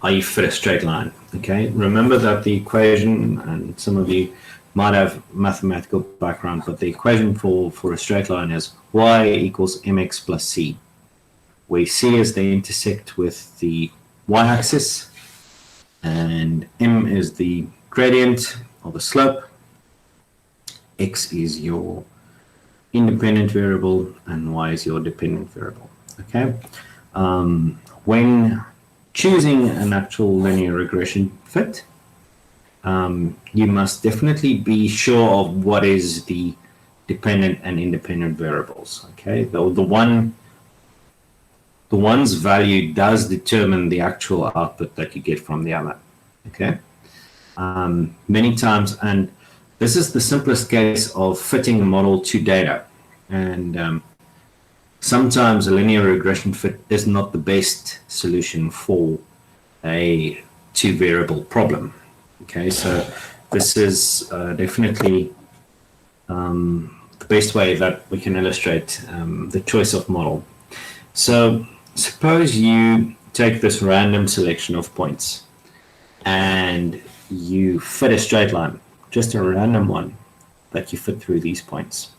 how you fit a straight line. Okay, remember that the equation, and some of you might have mathematical background, but the equation for a straight line is y equals mx plus c, where c is the intersect with the y-axis, and m is the gradient or the slope, x is your independent variable, and y is your dependent variable. Okay, when choosing an actual linear regression fit, you must definitely be sure of what is the dependent and independent variables. Okay, the one's value does determine the actual output that you get from the other. Okay, many times, and this is the simplest case of fitting a model to data, and sometimes a linear regression fit is not the best solution for a two-variable problem. Okay, so this is definitely the best way that we can illustrate the choice of model. So suppose you take this random selection of points and you fit a straight line, just a random one that you fit through these points.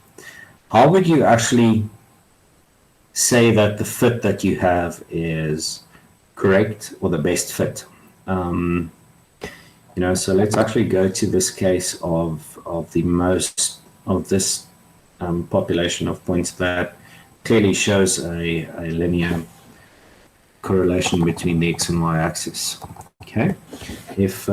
How would you actually say that the fit that you have is correct or the best fit? So let's actually go to this case of this population of points that clearly shows a linear correlation between the x and y axis. Okay, if